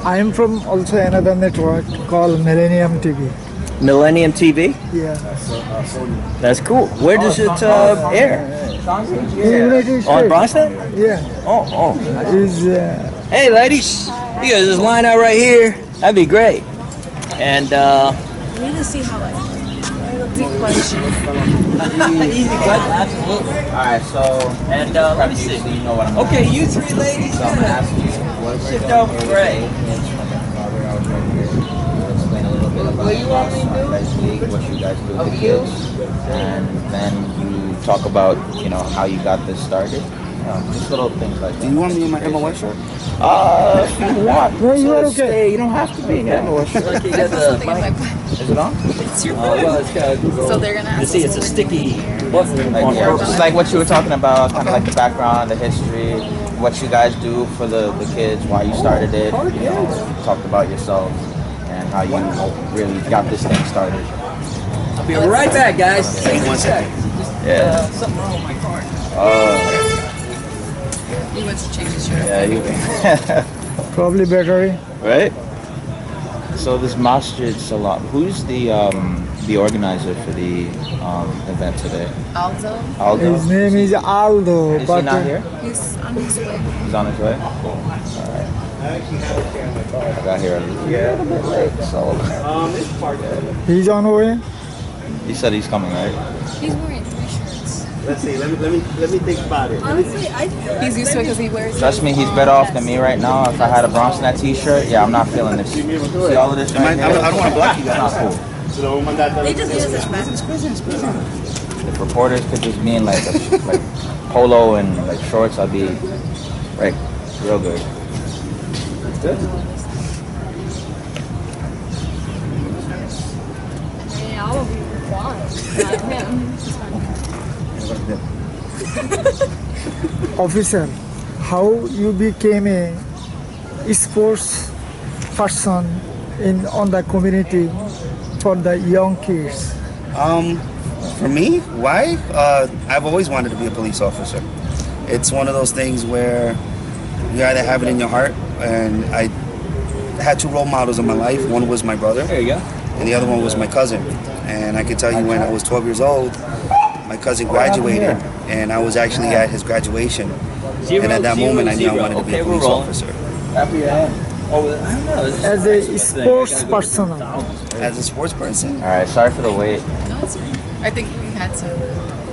I am from also another network called Millennium TV. Millennium TV? Yeah. That's cool. Where does it air? United On States. Bronxnet? Yeah. Oh. Is Hey, ladies, you guys just line out right here. That'd be great. And We need to see how like deep question. easy question, absolutely. All right, so and let me see. You know what I'm Okay, you three ladies, So I'm gonna ask you what shift over Ray. Explain a little bit about what you what you guys do with the kids, and then you talk about how you got this started. Just little things like that. Do you want me in my MOS shirt? If you want. No, you are okay. Stay. You don't have to be in your MOS shirt. Like you got the Is it on? It's your well, it's got So they're gonna you ask see, us it's a what we're sticky doing. button Like, on yeah, purpose. just like what you were talking about, kind of like the background, the history, what you guys do for the kids, why you started it. Talked about yourself and how you really got this thing started. I'll be right back, guys. Take 1 second. Yeah. Something wrong with my car. He went to change his shirt. Yeah, you. probably battery. Right. So this masjid salam. Who's the organizer for the event today? Aldo, Aldo. His name is Aldo. Is he not here? he's on his way. He's on his way. Alright. I got here a little bit late, so He's on way. he said he's coming, right? He's wearing 3 shirts. Let's see. Let me think about it. Honestly, he's used to it because he wears. Trust me, he's better off than me right now. If I had a Bronxnet t-shirt, yeah, I'm not feeling this. See all of this right I here? don't want to block you It's not guys. cool. They just use his back. If reporters could just be in like polo and like shorts, I'd be like real good. Good. Yeah, I will be not him. Officer, how you became a sports person on the community for the young kids? For me, why? I've always wanted to be a police officer. It's one of those things where you either have it in your heart, and I had 2 role models in my life. One was my brother, There you go. and the other one was my cousin. And I can tell you, when I was 12 years old, my cousin graduated, and I was actually at his graduation. And at that moment, I knew I wanted to be a police officer. Happy your hand. Oh, I don't know. This is As a sports person. As a sports person, All right, sorry for the wait. No, it's fine. I think we had to.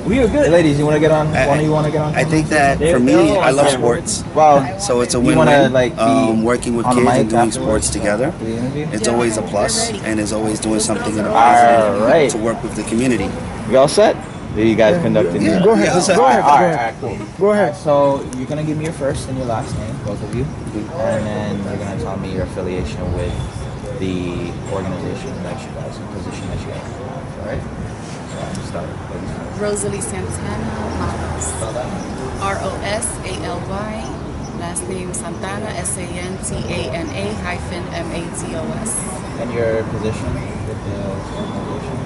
We are Hey, good. ladies, you want to get on? One of you want to get on? I think that for me, I love sports. Well, So it's a You wanna, win-win. like, be Working with on the kids mic and doing afterwards? sports together. the interview. It's always a plus, and it's always doing something in a All right. to work with the community. You all set? Are you guys conducting? Yeah. Go ahead. Yeah, Go ahead. All Go right, ahead. cool. Go ahead. So you're gonna give me your first and your last name, both of you, and then you're gonna tell me your affiliation with the organization that you guys, the position that you guys have. All right. So I'm start. Rosalie Santana Matos. Rosaly. Last name Santana, Santana hyphen Matos. And your position with the organization.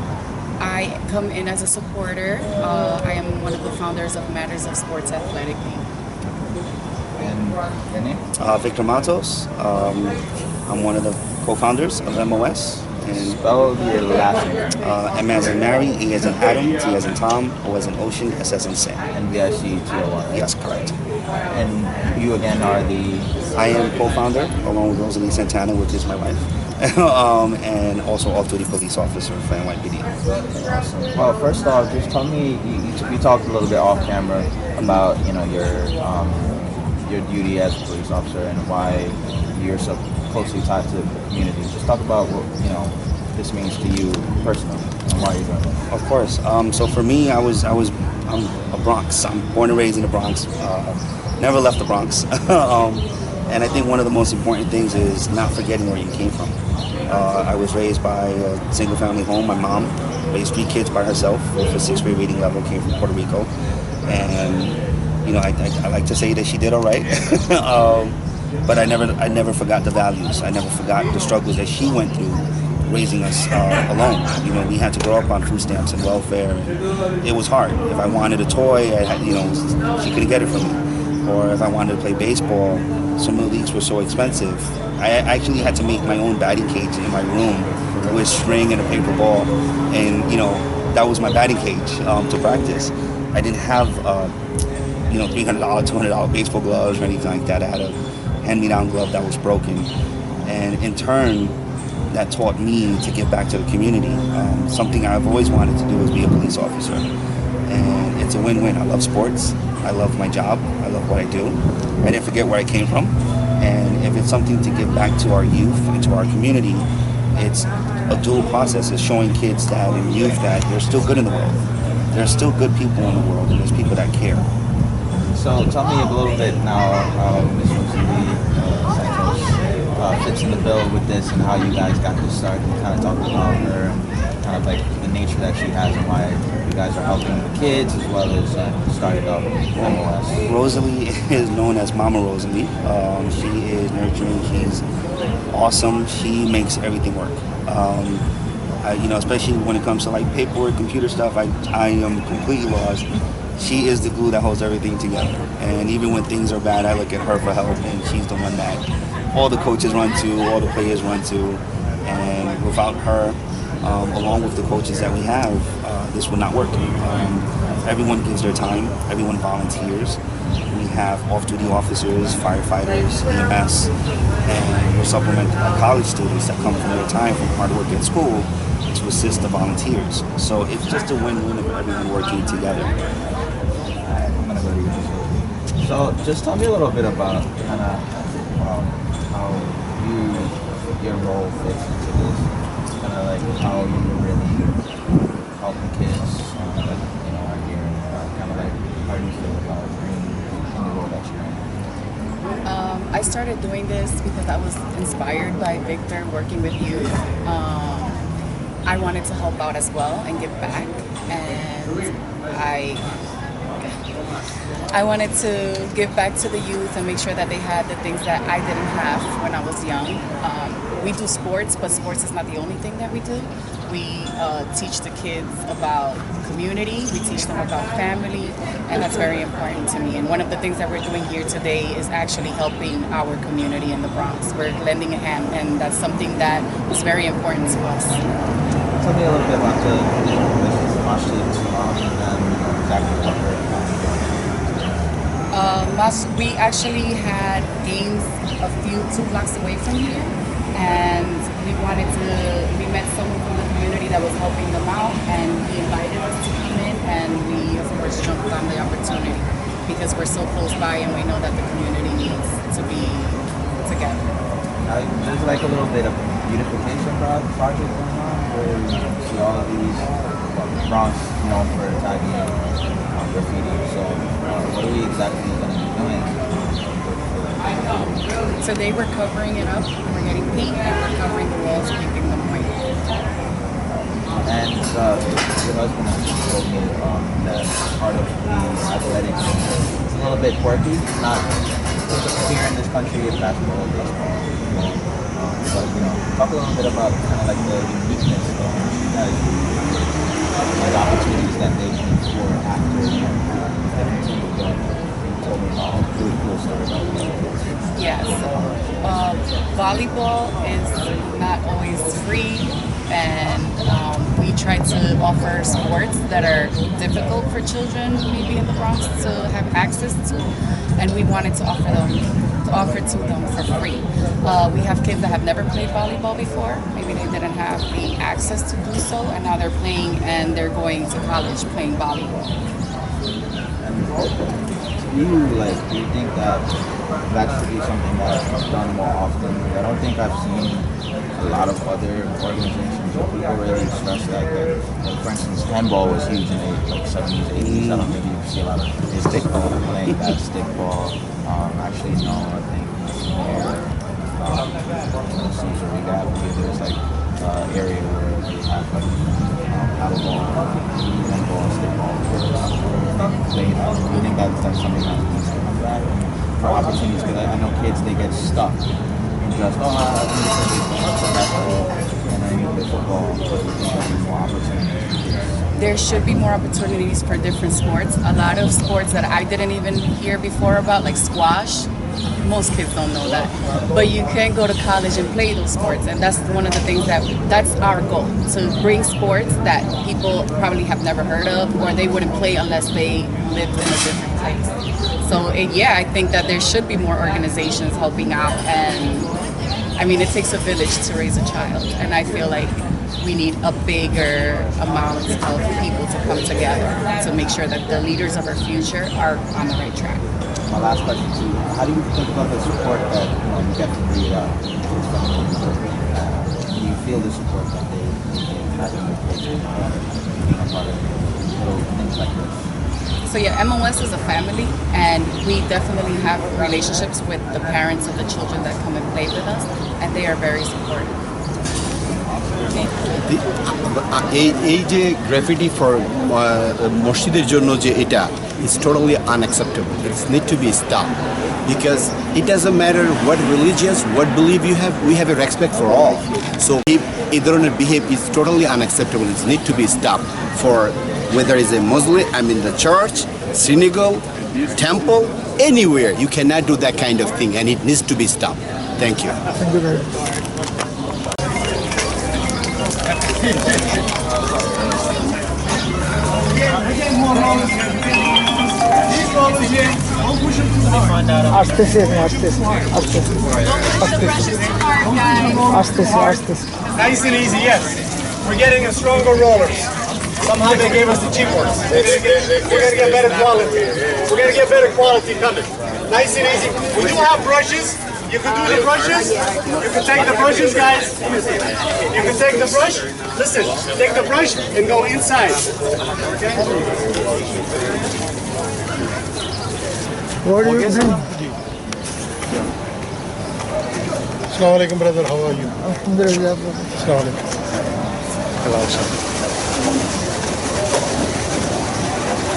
I come in as a supporter. I am one of the founders of Matters of Sports Athletic League. And your name? Victor Matos. I'm one of the co-founders of MOS. And Spell your last name. M as in Mary, E as in Adam, T as in Tom, O as in Ocean, S as in Sam. And VICTOR. Right? Yes, correct. And you again are the. I am co-founder along with Rosalie Santana, which is my wife, and also off-duty police officer for NYPD. Awesome. Well, first off, just tell me. You talked a little bit off camera about your duty as a police officer and why you're so closely tied to the community. Just talk about what this means to you personally and why you're doing it. Of course. So for me, I'm a Bronx. I'm born and raised in the Bronx. Never left the Bronx. And I think one of the most important things is not forgetting where you came from. I was raised by a single-family home. My mom raised 3 kids by herself with a 6th grade reading level. Came from Puerto Rico, and I like to say that she did all right. But I never forgot the values. I never forgot the struggles that she went through raising us alone. We had to grow up on food stamps and welfare. And it was hard. If I wanted a toy, she couldn't get it from me. Or if I wanted to play baseball, some of the leagues were so expensive. I actually had to make my own batting cage in my room with string and a paper ball, and that was my batting cage to practice. I didn't have $300, $200 baseball gloves or anything like that. I had a hand-me-down glove that was broken, and in turn, that taught me to give back to the community. Something I've always wanted to do is be a police officer, and it's a win-win. I love sports. I love my job. I love what I do. I didn't forget where I came from, and if it's something to give back to our youth and to our community, it's a dual process. It's showing kids that and youth that there's still good in the world. There's still good people in the world, and there's people that care. So tell me a little bit now how Ms. Rosalie Santos fits in the bill with this and how you guys got this started. And kind of talk about her and kind of like the nature that she has and why you guys are helping the kids as well as started up MOS. Rosalie is known as Mama Rosalie. She is nurturing. She's awesome. She makes everything work. Especially when it comes to like paperwork, computer stuff, I am completely lost. She is the glue that holds everything together. And even when things are bad, I look at her for help, and she's the one that all the coaches run to, all the players run to. And without her, along with the coaches that we have, this would not work. Everyone gives their time. Everyone volunteers. We have off-duty officers, firefighters, EMS, and we're supplemented by college students that come from their time from hard work at school to assist the volunteers. So it's just a win-win of everyone working together. So just tell me a little bit about kind of how your role fits into this. Kind of like how you really help the kids, are here. Kind of like how do you feel about being in the role that you're in? I started doing this because I was inspired by Victor working with youth. I wanted to help out as well and give back, and I wanted to give back to the youth and make sure that they had the things that I didn't have when I was young. We do sports, but sports is not the only thing that we do. We teach the kids about community, we teach them about family, and that's very important to me. And one of the things that we're doing here today is actually helping our community in the Bronx. We're lending a hand, and that's something that is very important to us. Tell me a little bit about the masjid and exactly what we're doing. We actually had games a few 2 blocks away from here, and we met someone from the community that was helping them out, and he invited us to come in, and we of course jumped on the opportunity because we're so close by and we know that the community needs to be together. There's like a little bit of beautification project going on where you see all of these Bronx known for tagging graffiti. So what are we exactly going to be doing? Today we're covering it up, we're getting paint, and we're covering the walls, keeping them white. And your husband told me that part of the athletics is a little bit quirky. Not here in this country, it's basketball, baseball, but talk a little bit about kind of like the uniqueness of you guys, the opportunities that they can explore after told me about a really cool story about volleyball. Yeah, so volleyball is not always free, and we try to offer sports that are difficult for children maybe in the Bronx to have access to, and we wanted to offer to them for free. We have kids that have never played volleyball before. Maybe they didn't have the access to do so, and now they're playing and they're going to college playing volleyball. Do you think that should be something that's done more often? I don't think I've seen a lot of other organizations or people really stress that. Like, for instance, handball was huge in the 70s, 80s. I don't think you see a lot of stickball playing that stickball. Actually, no, I think Caesar Regat, there's like area where they have like paddleball, handball, stickball. Do you think that's something that needs to come back for opportunities? Because I know kids, they get stuck in just, I need to play basketball and I need to play football. But do you think there'll be more opportunities? There should be more opportunities for different sports. A lot of sports that I didn't even hear before about, like squash, most kids don't know that. But you can go to college and play those sports, and that's one of the things that's our goal, to bring sports that people probably have never heard of, or they wouldn't play unless they lived in a different place. So yeah, I think that there should be more organizations helping out, and I mean, it takes a village to raise a child, and I feel like we need a bigger amount of people to come together to make sure that the leaders of our future are on the right track. My last question to you: how do you think about the support that you get from the kids from the community? Do you feel the support that they have in their kids being a part of little things like this? So yeah, MOS is a family, and we definitely have relationships with the parents of the children that come and play with us, and they are very supportive. এই যে graffiti for মসজিদের জন্য যে এটা is totally unacceptable. It needs to be stopped because it doesn't matter what religious, what belief you have. We have a respect for all. So if a ধরনের behave is totally unacceptable. It needs to be stopped for whether it's a Muslim, the church, synagogue, temple, anywhere. You cannot do that kind of thing, and it needs to be stopped. Thank you. Thank you very much. আসতেছে Nice and easy, yes. We're getting a stronger rollers. Somehow they gave us the cheap ones. We're gonna get better quality. We're gonna get better quality coming. Nice and easy. We do have brushes. You can do the brushes. You can take the brushes, guys. You can take the brush. Listen, take the brush and go inside. Okay? What do you think? Assalamu alaikum, brother. How are you? Alhamdulillah. Assalamu alaikum. Hello, sir.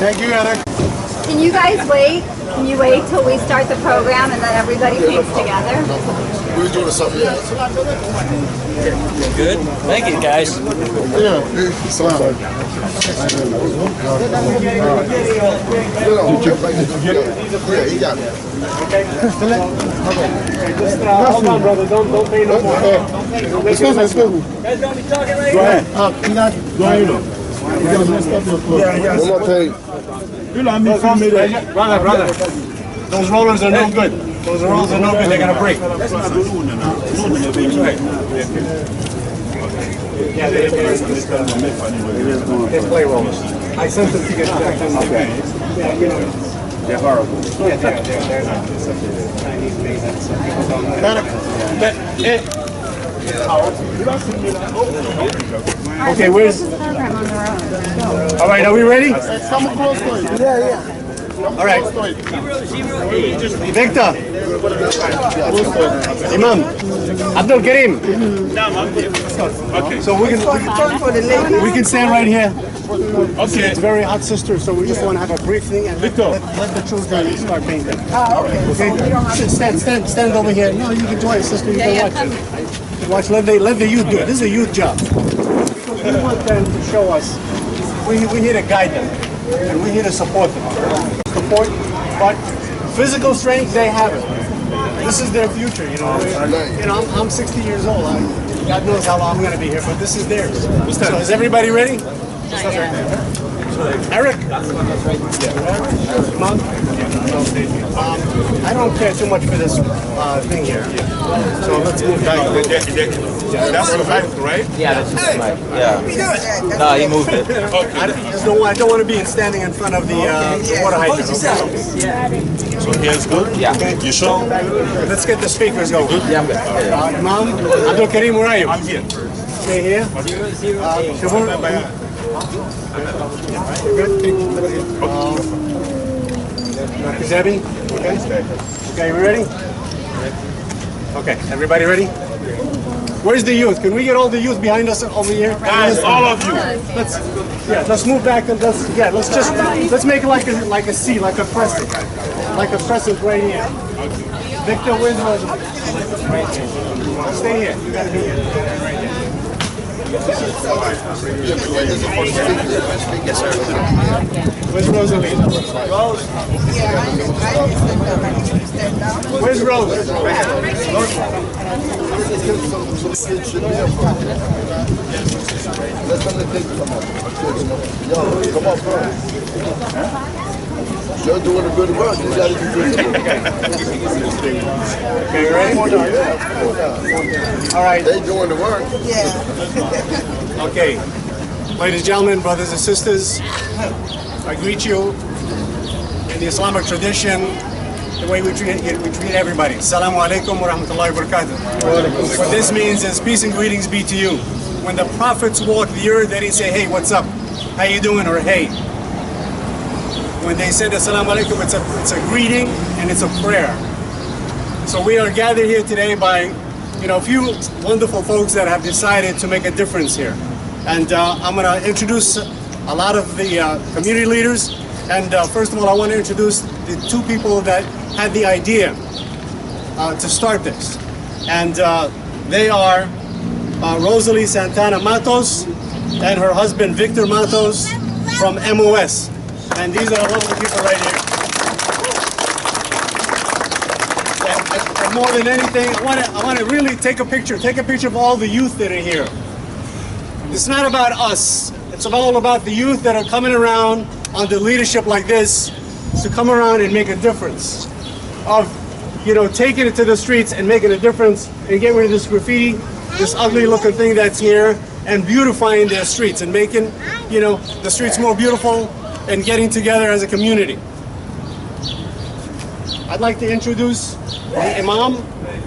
Thank you, Eric. Can you guys wait? Can you wait till we start the program and then everybody comes together? We're doing something. Good. Thank you, guys. Yeah. Salam. Yeah, he got it. Hold on, brother. Don't pay no more. Excuse me. Guys, don't be talking right Go ahead. Go ahead. You're gonna mess up your clothes. Yeah. One more page. Brother. Those rollers are no good. Those rollers are no good. They're gonna break. Yeah, they play rollers. I sent them to get back. Okay. Yeah, you know. They're horrible. Yeah, they're not. Okay, where's? All right, are we ready? Yeah. All right. Victor. Imam. Abdul Karim. Okay. So we can stand right here. Okay. It's very hot, sister. So we just want to have a brief thing and let the children start painting. Okay. Stand over here. No, you can join, sister. You can watch. Let the youth do it. This is a youth job. We want them to show us. We're here to guide them, and we're here to support them. But physical strength, they have it. This is their future, you know. I'm 60 years old. God knows how long I'm going to be here, but this is theirs. So is everybody ready? Eric? Mom? I don't care too much for this thing here. So let's move back. That's the mic, right? Yeah, that's just the mic. Yeah. No, he moved it. I don't want to be standing in front of the water hydrant. So here's good. Yeah. Okay. You sure? Let's get the speakers going. Yeah, I'm good. Mom, Abdul Karim, where are you? I'm here. Stay here. Shabur? Dr. Debbie? Okay, we ready? Okay, everybody ready? Where's the youth? Can we get all the youth behind us over here? Guys, all of you. Let's move back and let's make it like a C, like a crescent. Like a crescent right here. Victor, where's Rosa? Right here. Stay here. You gotta be here. Right here. Yes, sir. Where's Rosalie? Where's Rose? You're doing a good work. You gotta do good work. Okay, ready? All right. They doing the work. Okay. Ladies and gentlemen, brothers and sisters, I greet you in the Islamic tradition, the way we treat everybody. Salam alaikum wa rahmatullahi wa barakatuh. What this means is peace and greetings be to you. When the prophets walked the earth, they didn't say, hey, what's up? How you doing? Or hey. When they said assalamu alaikum, it's a greeting and it's a prayer. So we are gathered here today by, a few wonderful folks that have decided to make a difference here. And I'm going to introduce a lot of the community leaders. And first of all, I want to introduce the two people that had the idea to start this. And they are Rosalie Santana Matos and her husband Victor Matos from MOS. And these are lovely people right here. And more than anything, I want to really take a picture of all the youth that are here. It's not about us. It's all about the youth that are coming around under leadership like this to come around and make a difference. Of, taking it to the streets and making a difference and getting rid of this graffiti, this ugly looking thing that's here, and beautifying their streets and making, the streets more beautiful and getting together as a community. I'd like to introduce the Imam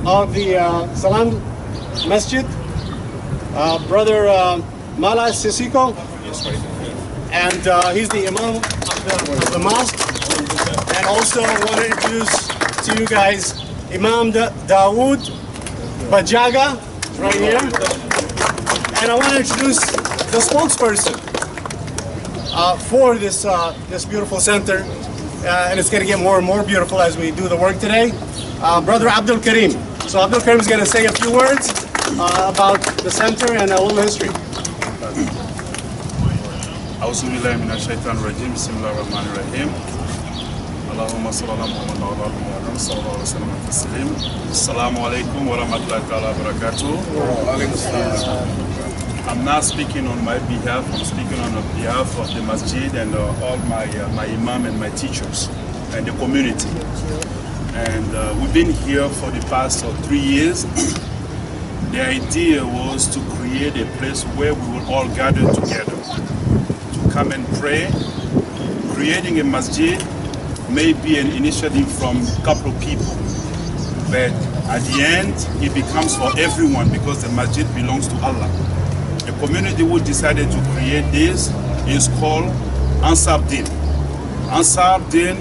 of the Salam masjid, Brother Mala Sisiko, and he's the Imam of the mosque. And also I want to introduce to you guys Imam Dawood Bajaga, right here. And I want to introduce the spokesperson for this beautiful center, and it's going to get more and more beautiful as we do the work today. Brother Abdul Karim. So Abdul Karim is going to say a few words about the center and a little history. أعوذ بالله من الشيطان الرجيم بسم الله الرحمن الرحيم اللهم صل على محمد وعلى آل محمد صلى الله عليه وسلم تسليما السلام عليكم ورحمة الله تعالى وبركاته. I'm not speaking on my behalf, I'm speaking on behalf of the masjid and all my imam and my teachers and the community. And we've been here for the past 3 years. The idea was to create a place where we will all gather together to come and pray. Creating a masjid may be an initiative from a couple of people, but at the end it becomes for everyone because the masjid belongs to Allah. The community who decided to create this is called Ansar Din. Ansar Din,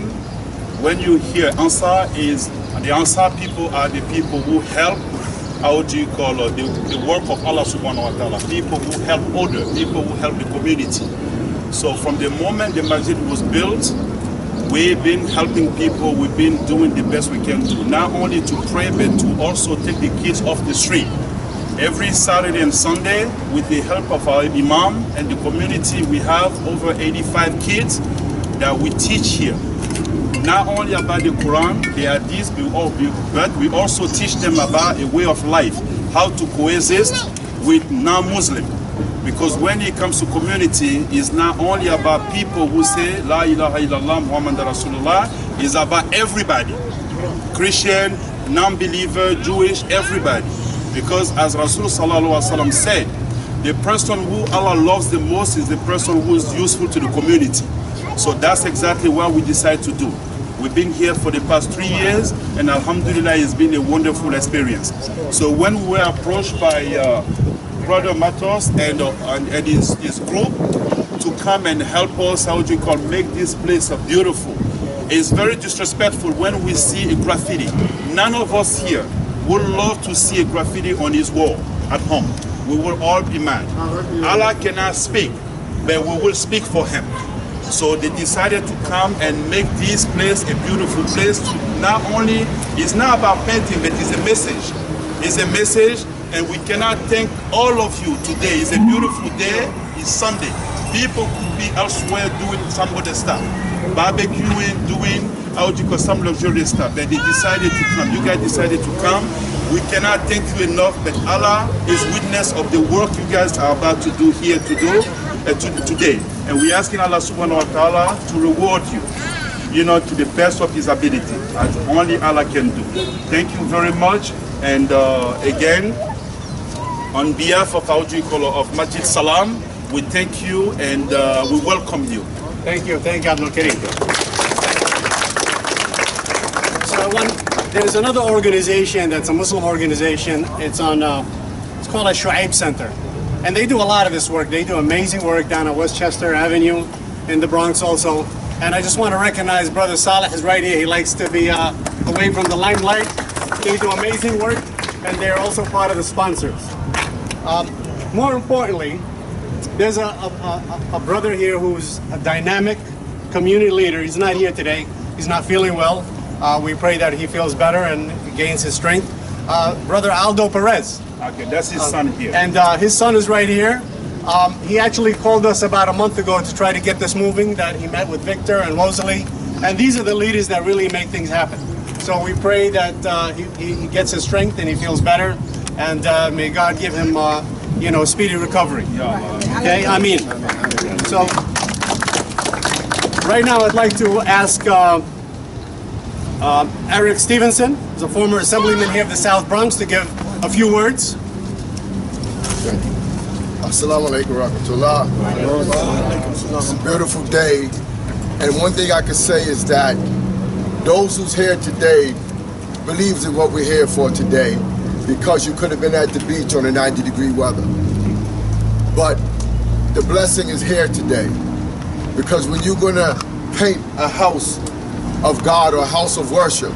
when you hear Ansar, the Ansar people are the people who help, the work of Allah subhanahu wa ta'ala, people who help other, people who help the community. So from the moment the masjid was built, we've been helping people, we've been doing the best we can do, not only to pray, but to also take the kids off the street. Every Saturday and Sunday, with the help of our imam and the community, we have over 85 kids that we teach here. Not only about the Quran, the Hadith, but we also teach them about a way of life, how to coexist with non-Muslim. Because when it comes to community, it's not only about people who say La ilaha illallah Muhammad Rasulullah, it's about everybody. Christian, non-believer, Jewish, everybody. Because as Rasul sallallahu alaihi wasallam said, the person who Allah loves the most is the person who is useful to the community. So that's exactly what we decide to do. We've been here for the past 3 years, and alhamdulillah, it's been a wonderful experience. So when we were approached by Brother Matos and his group to come and help us, make this place beautiful, it's very disrespectful when we see a graffiti. None of us here would love to see a graffiti on his wall at home. We will all be mad. Allah cannot speak, but we will speak for him. So they decided to come and make this place a beautiful place. Not only, it's not about painting, but it's a message. It's a message And we cannot thank all of you today. It's a beautiful day. It's Sunday. People could be elsewhere doing some other stuff. Barbecuing, doing some luxurious stuff. But they decided to come. You guys decided to come. We cannot thank you enough, but Allah is witness of the work you guys are about to do here today. And we're asking Allah subhanahu wa ta'ala to reward you, to the best of his ability, as only Allah can do. Thank you very much. And again, on behalf of our of Masjid Salam, we thank you and we welcome you. Thank you, Abdul Karim. So there's another organization that's a Muslim organization. It's called a Shu'aib Center. And they do a lot of this work. They do amazing work down at Westchester Avenue in the Bronx also. And I just want to recognize Brother Saleh is right here. He likes to be away from the limelight. They do amazing work, and they're also part of the sponsors. More importantly, there's a brother here who's a dynamic community leader. He's not here today. He's not feeling well. We pray that he feels better and gains his strength. Brother Aldo Perez. Okay, that's his son here. And his son is right here. He actually called us about a month ago to try to get this moving, that he met with Victor and Rosalie. And these are the leaders that really make things happen. So we pray that he gets his strength and he feels better. And may God give him, speedy recovery. Okay, I mean. So right now I'd like to ask Eric Stevenson, who's a former assemblyman here of the South Bronx, to give a few words. Thank you. Assalamu alaikum rahmatullah. It's a beautiful day. And one thing I can say is that those who's here today believes in what we're here for today, because you could have been at the beach on a 90-degree weather. But the blessing is here today, because when you're going to paint a house of God or a house of worship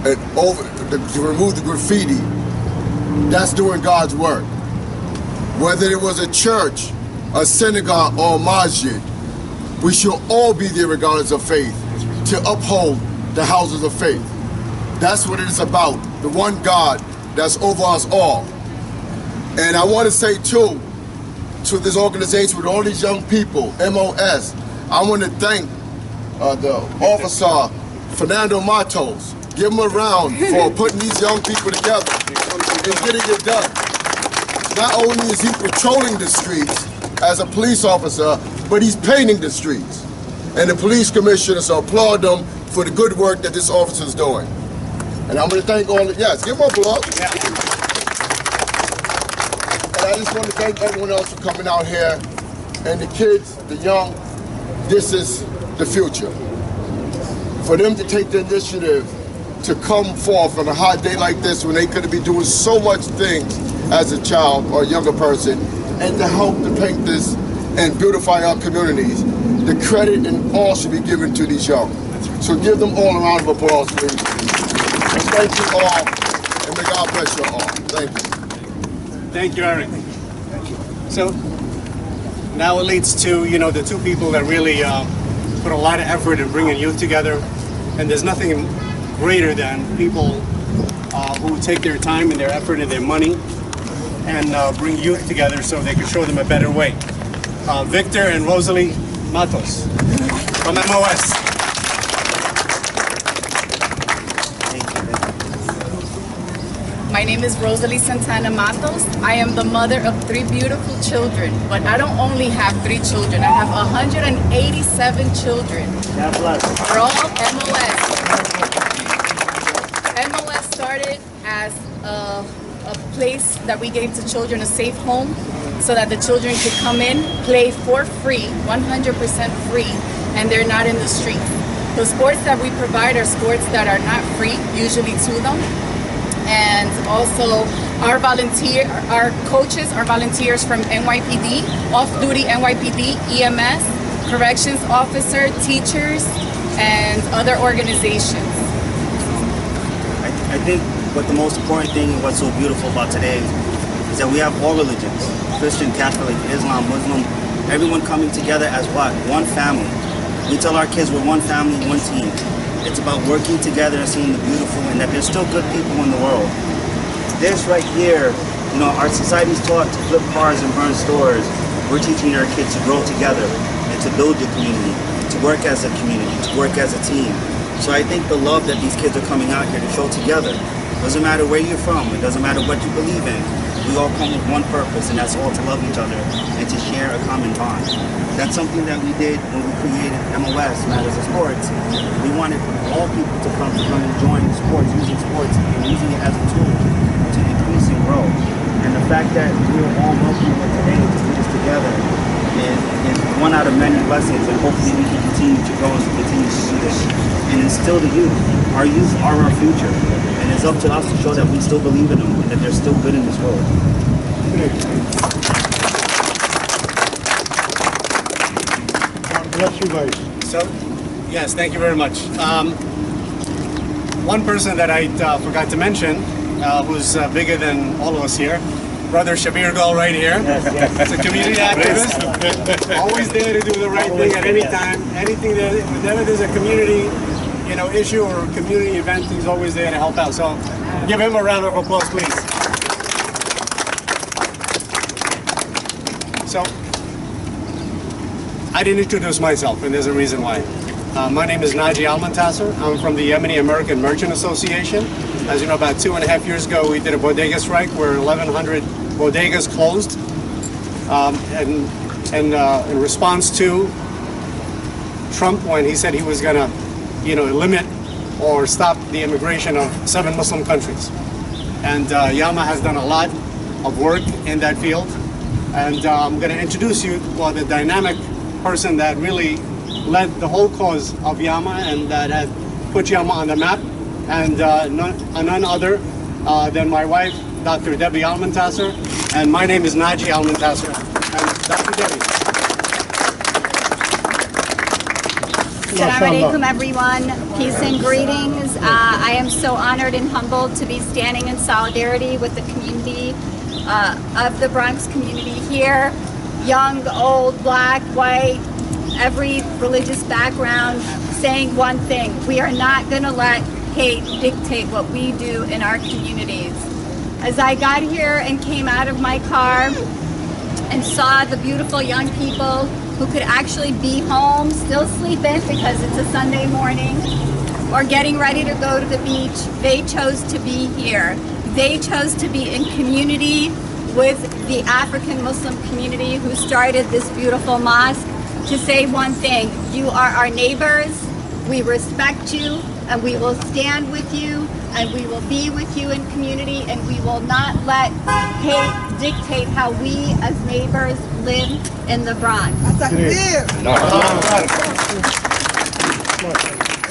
and to remove the graffiti, that's doing God's work. Whether it was a church, a synagogue, or a masjid, we should all be there regardless of faith, to uphold the houses of faith. That's what it is about, the one God that's over us all. And I want to say too, to this organization with all these young people, MOS, I want to thank the officer, Fernando Matos. Give him a round for putting these young people together and getting it done. Not only is he patrolling the streets as a police officer, but he's painting the streets. And the police commissioners applaud them for the good work that this officer is doing. And I'm going to thank all yes, give him a applause. Yeah. And I just want to thank everyone else for coming out here. And the kids, the young, this is the future. For them to take the initiative to come forth on a hot day like this when they could be doing so much things as a child or a younger person, and to help to paint this and beautify our communities, the credit and all should be given to these young. So give them all a round of applause, please. And thank you all, and may God bless you all. Thank you. Thank you, Eric. So now it leads to, the two people that really put a lot of effort in bringing youth together. And there's nothing greater than people who take their time and their effort and their money and bring youth together so they can show them a better way. Victor and Rosalie Matos from MOS. My name is Rosalie Santana Matos. I am the mother of 3 beautiful children, but I don't only have 3 children. I have 187 children. God bless. They're all MOS. MOS started as a place that we gave to children, a safe home, so that the children could come in, play for free, 100% free, and they're not in the streets. The sports that we provide are sports that are not free, usually to them. And also our coaches are volunteers from NYPD, off-duty NYPD, EMS, corrections officer, teachers, and other organizations. I think what the most important thing and what's so beautiful about today is that we have all religions, Christian, Catholic, Islam, Muslim, everyone coming together as what? One family. We tell our kids we're one family, one team. It's about working together and seeing the beautiful and that there's still good people in the world. this right here, you know, our society's taught to flip cars and burn stores. We're teaching our kids to grow together and to build the community, to work as a community, to work as a team. So I think the love that these kids are coming out here to show together, doesn't matter where you're from, it doesn't matter what you believe in, we all come with one purpose, and that's all to love each other and to share a common bond. That's something that we did when we created MOS, Matters of Sports. We wanted all people to come and join sports, using sports and using it as a tool to increase and grow. And the fact that we are all working here today to do this together is one out of many blessings, and hopefully we can continue to grow and continue to do this and instill the youth. Our youth are our future, and it's up to us to show that we still believe in them and that they're still good in this world. God bless you guys. So, yes, thank you very much. One person that I forgot to mention, who's bigger than all of us here, Brother Shabir Gul right here. He's a community activist, always there to do the right thing at any time. Anything that, whenever there's a community, you know, issue or community event, he's always there to help out. So, give him a round of applause, please. So, I didn't introduce myself, and there's a reason why. My name is Naji Almantasser. I'm from the Yemeni American Merchant Association. As you know, about 2.5 years ago, we did a bodega strike where 1,100 bodegas closed, in response to Trump when he said he was going to, you know, limit or stop the immigration of 7 Muslim countries. And Yama has done a lot of work in that field. And I'm going to introduce you to the dynamic person that really led the whole cause of Yama and that has put Yama on the map, and none other than my wife, Dr. Debbie Almantasser, and my name is Naji Almantasser. And Dr. Debbie. Assalamu alaikum, everyone. Peace and greetings. I am so honored and humbled to be standing in solidarity with the community of the Bronx community here. Young, old, black, white, every religious background, saying one thing: we are not going to let hate dictate what we do in our communities. As I got here and came out of my car and saw the beautiful young people who could actually be home, still sleeping because it's a Sunday morning, or getting ready to go to the beach, they chose to be here. They chose to be in community with the African Muslim community who started this beautiful mosque, to say one thing: you are our neighbors, we respect you, and we will stand with you, and we will be with you in community, and we will not let hate dictate how we as neighbors live in the Bronx.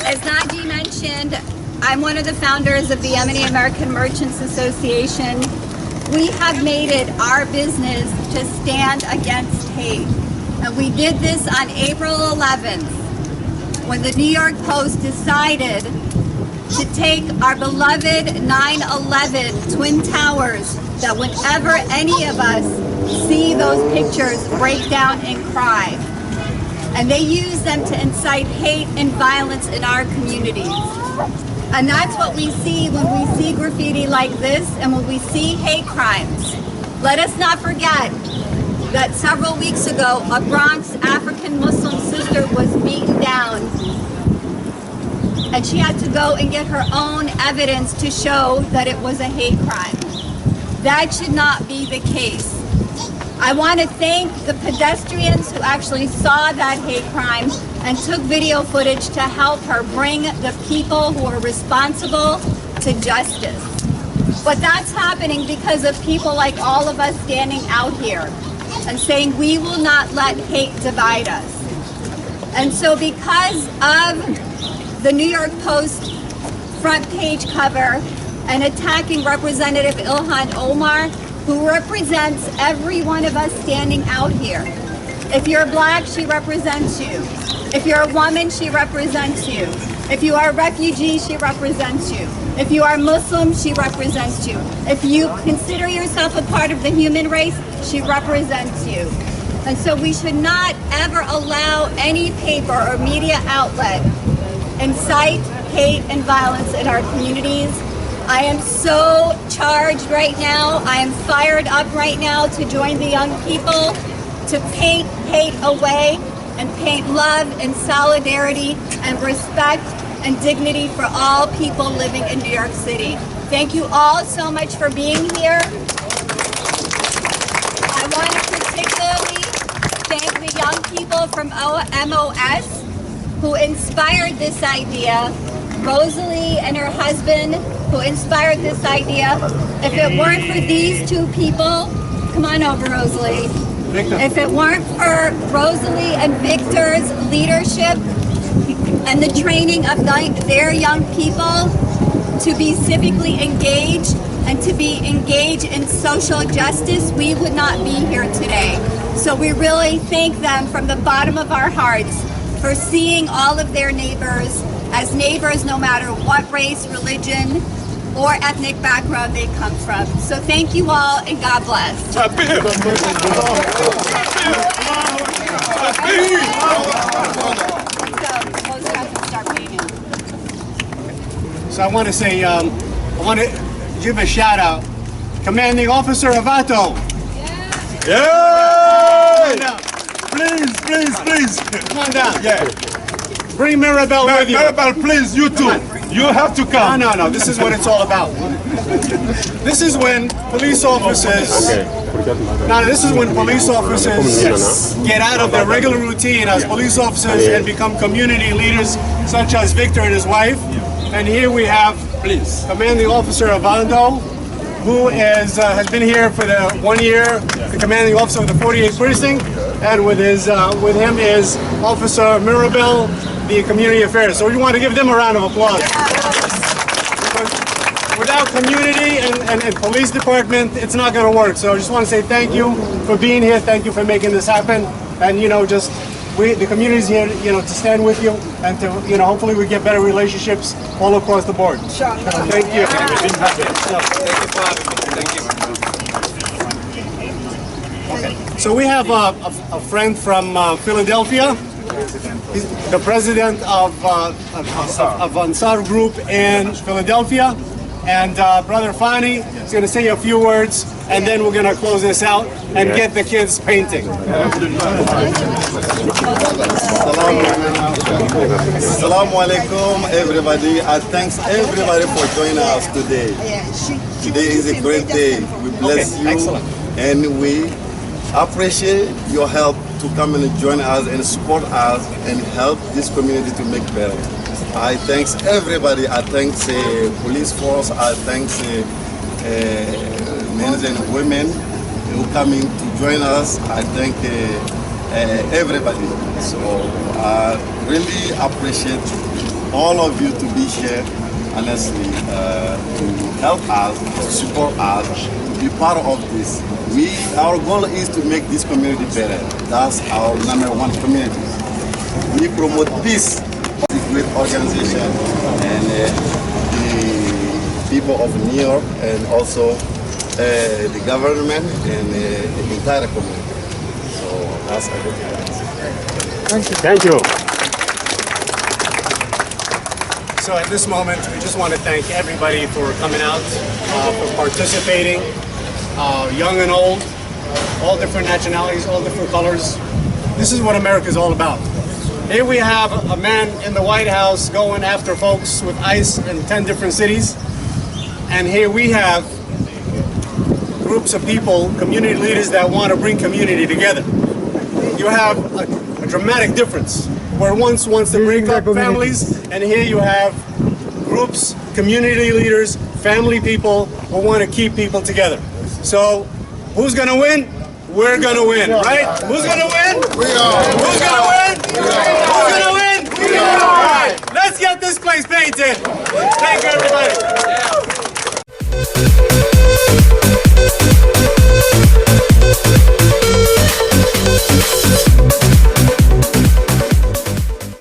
As Naji mentioned, I'm one of the founders of the Yemeni American Merchants Association. We have made it our business to stand against hate. And we did this on April 11th, when the New York Post decided to take our beloved 9/11 Twin Towers, that whenever any of us see those pictures, break down and cry. And they use them to incite hate and violence in our communities. And that's what we see when we see graffiti like this and when we see hate crimes. Let us not forget that several weeks ago, a Bronx African Muslim sister was beaten down, and she had to go and get her own evidence to show that it was a hate crime. That should not be the case. I want to thank the pedestrians who actually saw that hate crime and took video footage to help her bring the people who are responsible to justice. But that's happening because of people like all of us standing out here and saying we will not let hate divide us. And so because of the New York Post front page cover and attacking Representative Ilhan Omar, who represents every one of us standing out here. If you're black, she represents you. If you're a woman, she represents you. If you are a refugee, she represents you. If you are Muslim, she represents you. If you consider yourself a part of the human race, she represents you. And so we should not ever allow any paper or media outlet incite hate and violence in our communities. I am so charged right now. I am fired up right now to join the young people, to paint hate away and paint love and solidarity and respect and dignity for all people living in New York City. Thank you all so much for being here. I want to particularly thank the young people from MOS who inspired this idea. Rosalie and her husband who inspired this idea. If it weren't for these two people, come on over, Rosalie. If it weren't for Rosalie and Victor's leadership and the training of their young people to be civically engaged and to be engaged in social justice, we would not be here today. So we really thank them from the bottom of our hearts for seeing all of their neighbors as neighbors no matter what race, religion, or ethnic background they come from. So thank you all and God bless. So I want to say, I want to give a shout out. Commanding Officer Avato. Yeah! Please. Come on down. Yeah. Bring Mirabelle with you. Mirabelle, please, you too. You have to come. No. This is what it's all about. This is when police officers. This is when police officers get out of their regular routine as police officers and become community leaders, such as Victor and his wife. And here we have Commanding Officer Avando, who has been here for the 1 year, the commanding officer of the 48th precinct, and with him is Officer Mirabelle, the community affairs. So we want to give them a round of applause. Because without community and police department, it's not going to work. So I just want to say thank you for being here. Thank you for making this happen. And the community is here, to stand with you and to, hopefully we get better relationships all across the board. Sure. Thank you. Okay. So we have a friend from Philadelphia. He's the president of Ansar Group in Philadelphia. And Brother Fani is going to say a few words, and then we're going to close this out and get the kids painting. Assalamu alaikum, everybody. I thanks everybody for joining us today. Today is a great day. We bless you. Excellent. And we appreciate your help to come and join us and support us and help this community to make better. I thanks everybody. I thanks police force. I thanks men and women who coming to join us. I thank everybody. So I really appreciate all of you to be here, honestly, to help us, to support us, to be part of this. Our goal is to make this community better. That's our #1 community. We promote peace. The great organization and the people of New York and also the government and the entire community. So that's everything. Thank you. So at this moment, we just want to thank everybody for coming out, for participating, young and old, all different nationalities, all different colors. This is what America is all about. Here we have a man in the White House going after folks with ICE in 10 different cities. And here we have groups of people, community leaders that want to bring community together. You have a dramatic difference where once wants to break up families, and here you have groups, community leaders, family people who want to keep people together. So who's going to win? We're going to win, right? Who's going to win? We are. Who's going to win? Who's going to win? We are. All right, let's get this place painted. Thank you, everybody.